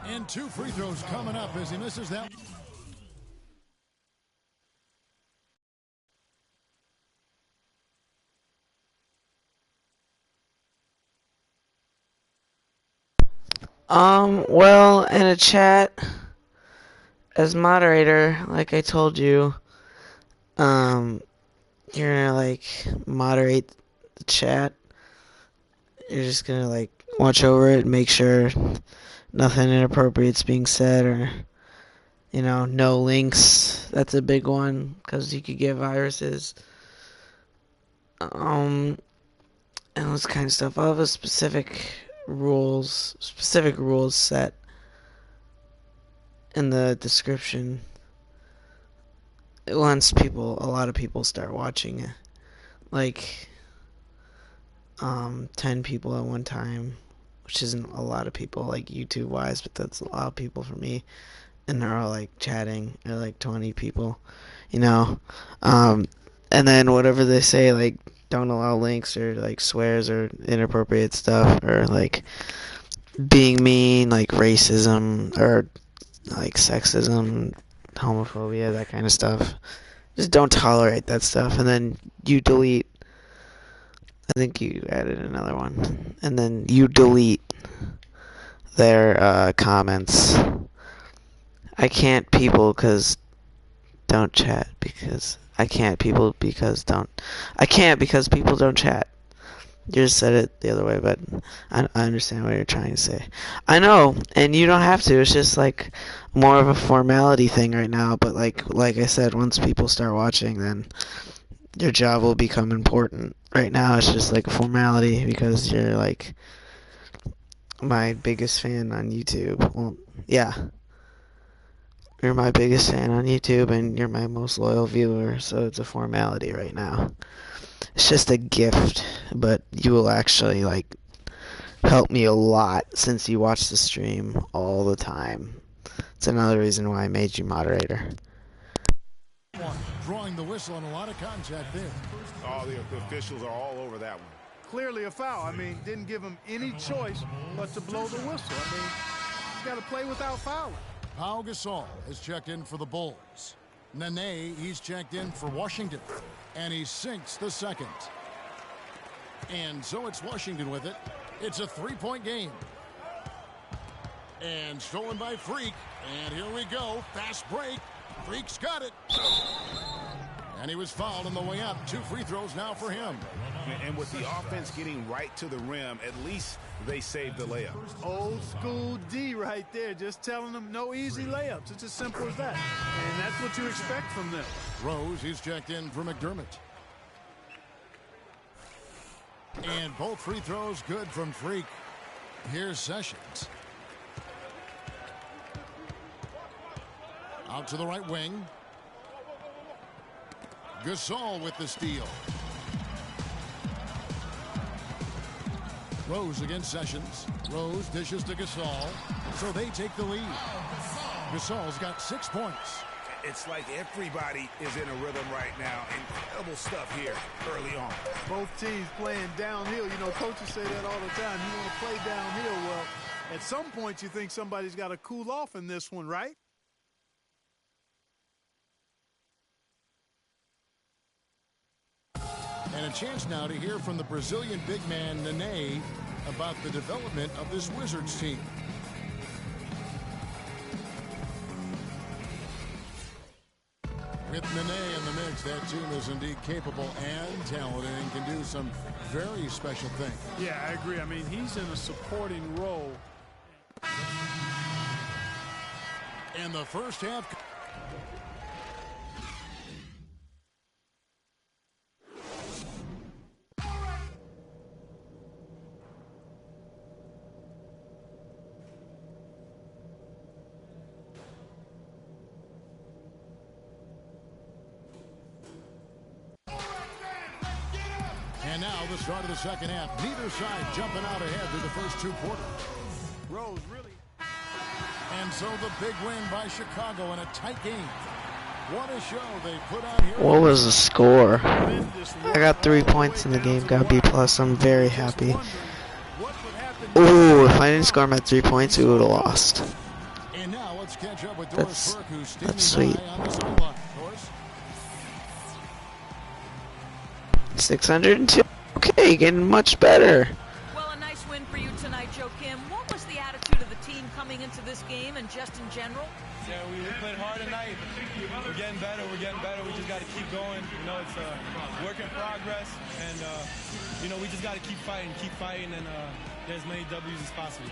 And 2 free throws coming up as he misses that. Well, in a chat, as moderator, like I told you, you're gonna, like, moderate the chat. You're just gonna, like, watch over it, make sure nothing inappropriate's being said, or, you know, no links. That's a big one, because you could get viruses. And this kind of stuff. I'll have a specific rules set in the description once a lot of people start watching it, like 10 people at one time, which isn't a lot of people, like YouTube wise, but that's a lot of people for me, and they're all like chatting, or like 20 people, you know, and then whatever they say, like, don't allow links or like swears or inappropriate stuff, or like being mean, like racism or like sexism, homophobia, that kind of stuff. Just don't tolerate that stuff, and then you delete. I think you added another one, and then you delete their comments. I can't people because don't chat because I can't people because don't. I can't because people don't chat. You just said it the other way, but I understand what you're trying to say. I know, and you don't have to. It's just like more of a formality thing right now. But like I said, once people start watching, then your job will become important. Right now, it's just like a formality because you're like my biggest fan on YouTube. Well, yeah. You're my biggest fan on YouTube, and you're my most loyal viewer, so it's a formality right now. It's just a gift, but you will actually, like, help me a lot since you watch the stream all the time. It's another reason why I made you moderator. Drawing the whistle on a lot of contact there. Oh, the officials are all over that one. Clearly a foul. I mean, didn't give him any choice but to blow the whistle. I mean, you got to play without fouling. Pau Gasol has checked in for the Bulls. Nene, he's checked in for Washington. And he sinks the second. And so it's Washington with it. It's a three-point game. And stolen by Freak. And here we go. Fast break. Freak's got it. And he was fouled on the way up. 2 free throws now for him. And with the offense getting right to the rim, at least they saved the layup. Old school D right there. Just telling them no easy layups. It's as simple as that. And that's what you expect from them. Rose, he's checked in for McDermott. And both free throws good from Freak. Here's Sessions. Out to the right wing. Gasol with the steal. Rose against Sessions. Rose dishes to Gasol. So they take the lead. Gasol's got 6 points. It's like everybody is in a rhythm right now. Incredible stuff here early on. Both teams playing downhill. You know, coaches say that all the time. You want to play downhill. Well, at some point you think somebody's got to cool off in this one, right? And a chance now to hear from the Brazilian big man Nene about the development of this Wizards team. With Nene in the mix, that team is indeed capable and talented and can do some very special things. Yeah, I agree. I mean, he's in a supporting role. And the first half. And now the start of the second half. Neither side jumping out ahead through the first 2 quarters. Rose really. And so the big win by Chicago in a tight game. What a show they put on here. What was the score? I got 3 points in the game, got B+. I'm very happy. Ooh, if I didn't score my 3 points, we would have lost. And now let's catch up with That's Doris Burke, who's standing sweet. by on the sideline. Doris? 602. Okay, getting much better. Well, a nice win for you tonight, Joe Kim. What was the attitude of the team coming into this game and just in general? Yeah, we played hard tonight. We're getting better. We just got to keep going. You know, it's a work in progress. And, you know, we just got to keep fighting, and get as many W's as possible.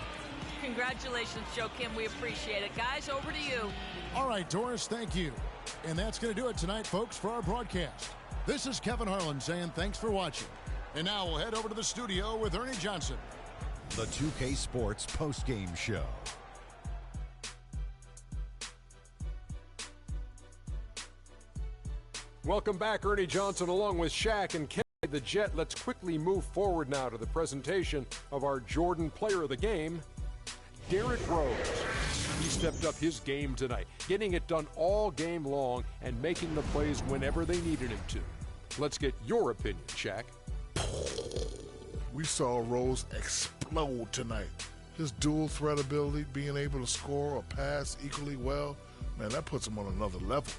Congratulations, Joe Kim. We appreciate it. Guys, over to you. All right, Doris, thank you. And that's going to do it tonight, folks, for our broadcast. This is Kevin Harlan saying thanks for watching. And now we'll head over to the studio with Ernie Johnson. The 2K Sports postgame show. Welcome back, Ernie Johnson, along with Shaq and Kenny the Jet. Let's quickly move forward now to the presentation of our Jordan Player of the Game, Derrick Rose. He stepped up his game tonight, getting it done all game long and making the plays whenever they needed him to. Let's get your opinion, Shaq. We saw Rose explode tonight. His dual threat ability, being able to score or pass equally well, man, that puts him on another level.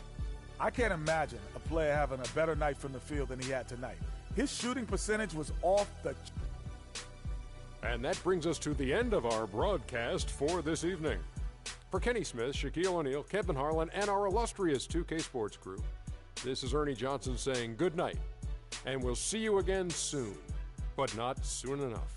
I can't imagine a player having a better night from the field than he had tonight. His shooting percentage was off the... And that brings us to the end of our broadcast for this evening. For Kenny Smith, Shaquille O'Neal, Kevin Harlan, and our illustrious 2K Sports crew, this is Ernie Johnson saying good night, and we'll see you again soon, but not soon enough.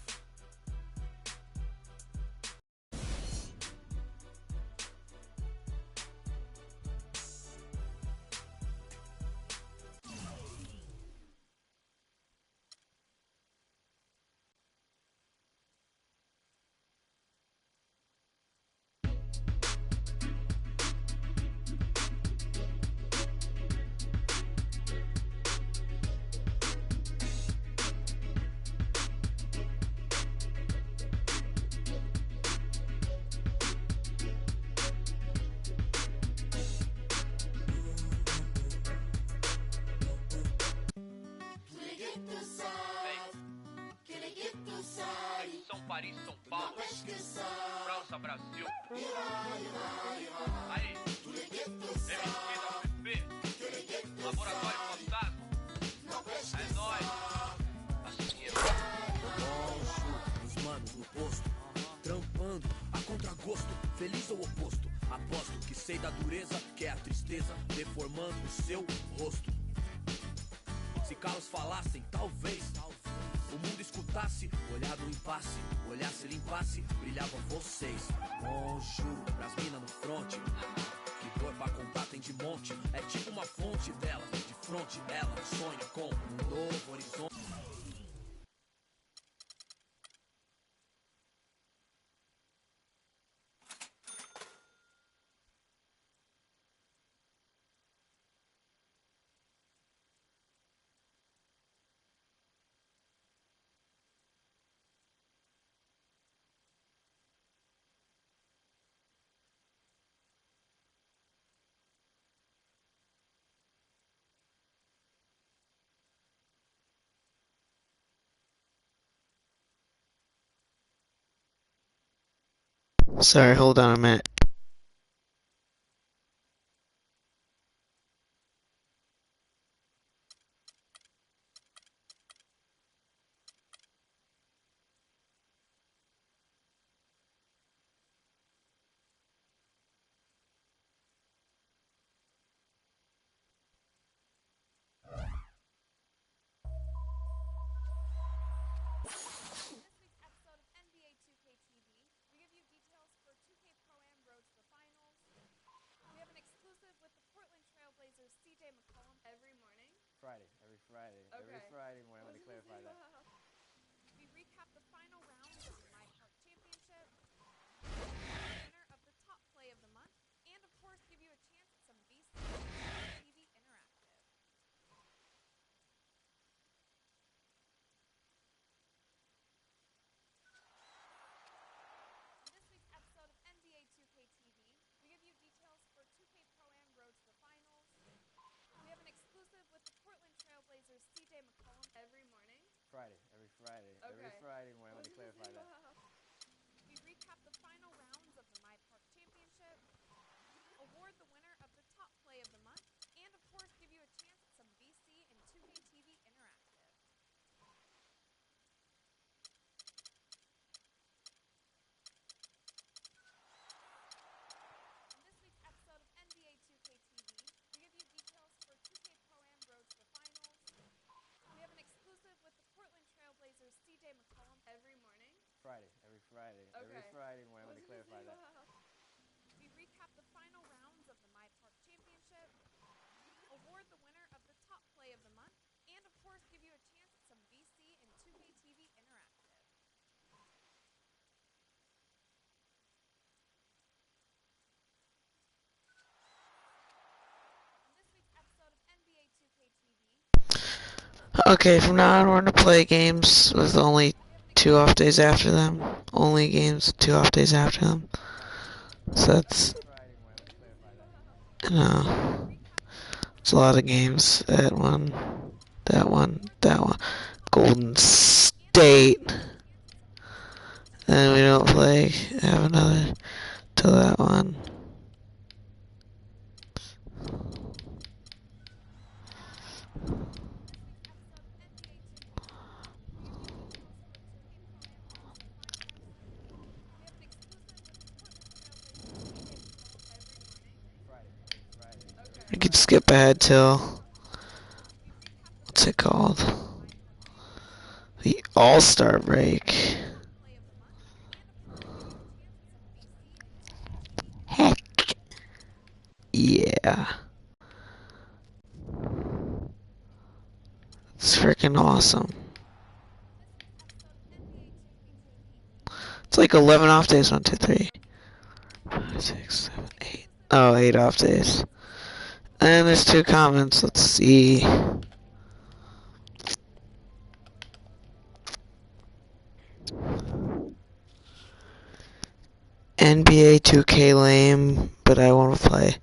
Paris, São Paulo, França, Brasil. Aí, MSP, Laboratório Contato. É nóis. Os manos no posto, trampando a contragosto, feliz ou oposto. Aposto que sei da dureza, que é a tristeza, deformando o seu rosto. Se calos falassem, talvez o mundo escutasse, olhar no impasse, olhasse, limpasse, brilhava vocês. Juro, pras minas no fronte, que dor pra contar tem de monte. É tipo uma fonte dela, de fronte ela sonha com um novo horizonte. Sorry, hold on a minute. Every Friday morning. I'm going to clarify that. We recap the final rounds of the MyPark Championship, winner of the top play of the month, and of course give you a chance at some VC TV Interactive. In this week's episode of NBA 2K TV, we give you details for 2K Pro-Am Road to the Finals. We have an exclusive with the Portland Trailblazers CJ McCollum every morning. Every Friday. Every Friday morning. I'm going to clarify that. We recap the final rounds of the MyPark Championship, award the winner of the top play of the month, and of course give you a chance at some VC and 2K TV Interactive. In this week's episode of NBA 2K TV, we give you details for 2K Pro-Am Road to the Finals. We have an exclusive with the Portland Trailblazers CJ McCollum every morning. Every Friday. Every Friday morning. I'm going to clarify that. We recap the final rounds of the MyPark Championship, award the winner of the top play of the month, and of course give you a chance at some VC and 2K TV Interactive. In this week's episode of NBA 2K TV. Okay, from now on we're gonna play games with only 2 off days after them. Only games 2 off days after them. So that's, it's a lot of games. That one, that one, that one. Golden State. Then we don't play. Have another till that one. We could skip ahead till, what's it called? The All-Star break. Heck. Yeah. It's freaking awesome. It's like 11 off days. 1, 2, 3, 5, 6, 7, 8. Oh, 8 off days. And there's 2 comments. Let's see. NBA 2K lame, but I want to play.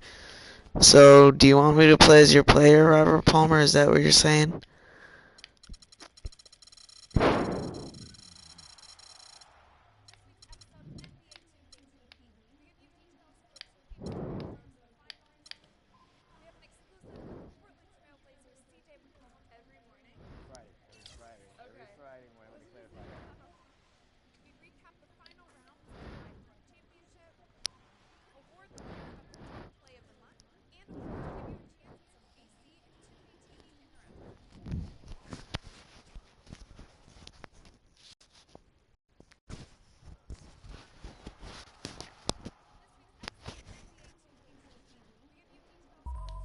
So, do you want me to play as your player, Robert Palmer? Is that what you're saying?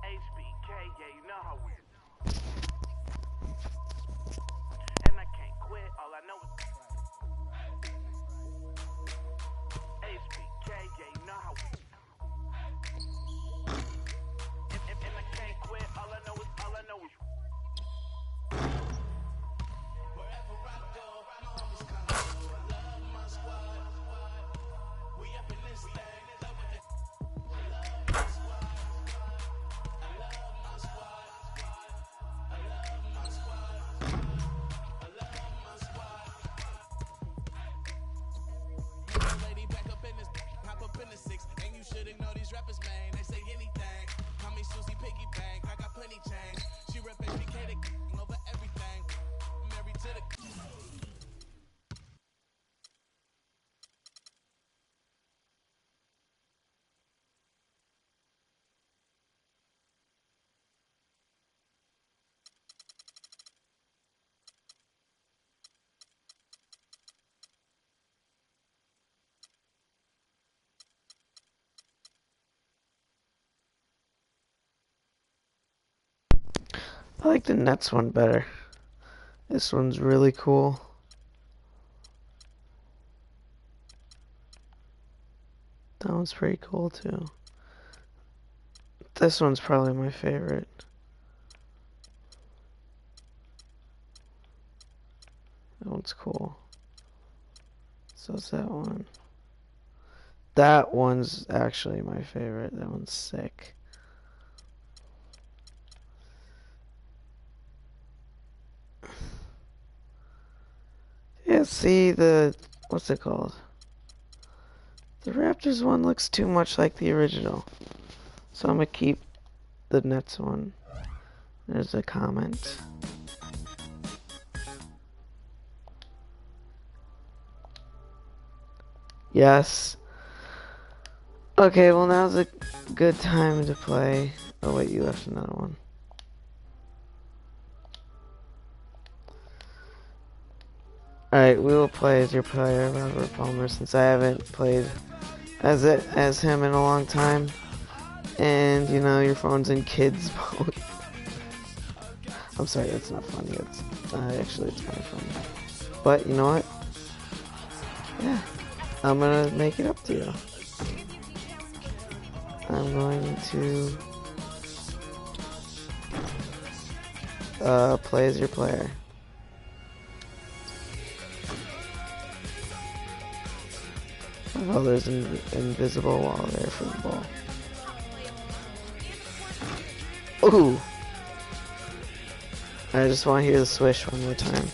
HBK, yeah, you know how we. And I can't quit, all I know is HBK, yeah, you know how we. And I can't quit, all I know is. Wherever I go, my homies come through. I love my squad. We up in this thing, love with it. I love my squad. I love my squad. I love my squad. I love my squad. Young lady back up in this, hop up in the 6, and you should ignore these rappers, man. They say anything. Call me Susie Piggy Bank, I got plenty change. She rep educated over everything. Married to the. I like the Nets one better. This one's really cool. That one's pretty cool too. This one's probably my favorite. That one's cool. So is that one. That one's actually my favorite. That one's sick. Yeah, see what's it called? The Raptors one looks too much like the original. So I'm gonna keep the Nets one. There's a comment. Yes. Okay, well now's a good time to play. Oh wait, you left another one. Alright, we will play as your player, Robert Palmer, since I haven't played as him in a long time. And, you know, your phone's in kids mode. I'm sorry, that's not funny. It's actually, it's kind of funny. But, you know what? Yeah, I'm gonna make it up to you. I'm going to play as your player. Oh, there's an invisible wall there for the ball. Ooh! I just want to hear the swish one more time.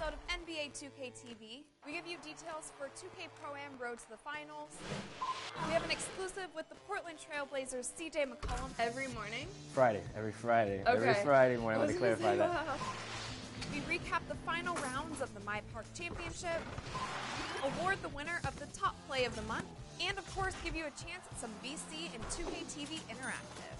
episode of NBA 2K TV. We give you details for 2K Pro-Am Road to the Finals. We have an exclusive with the Portland Trailblazers CJ McCollum every morning. Every Friday. Okay. Every Friday morning. Let me clarify that. We recap the final rounds of the MyPark Championship, award the winner of the top play of the month, and of course give you a chance at some VC and 2K TV Interactive.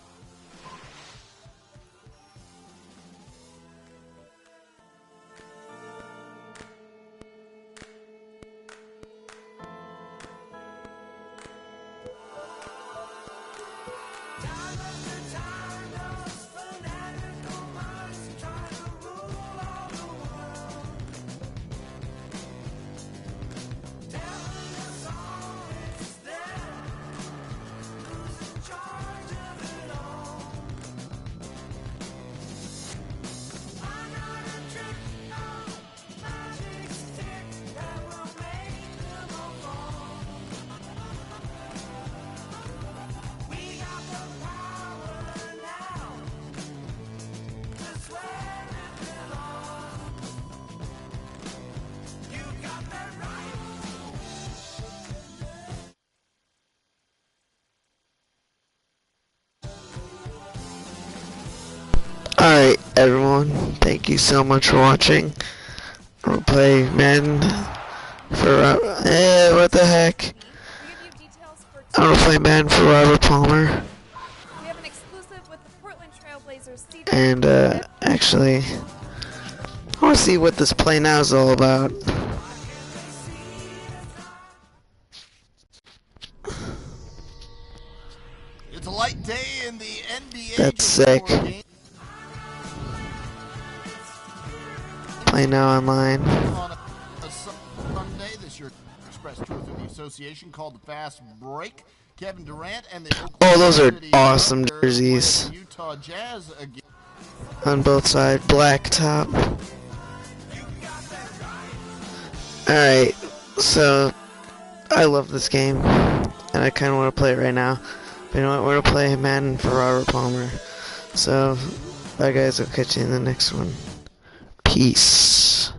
Alright, everyone, thank you so much for watching. I'm gonna play Madden for, what the heck? I'm gonna play Madden for Robert Palmer. We have an exclusive with the Portland Trailblazers CJ And, actually, I wanna see what this play now is all about. It's a light day in the NBA. That's sick. Play now online. On a Sunday, this year expressed truth in the association called the Fast Break. Kevin Durant and the Oh, those are awesome jerseys. Utah Jazz again. On both sides, black top. Alright, so I love this game, and I kind of want to play it right now. But you know what, we're going to play Madden for Robert Palmer. So, bye guys, I'll catch you in the next one. Peace.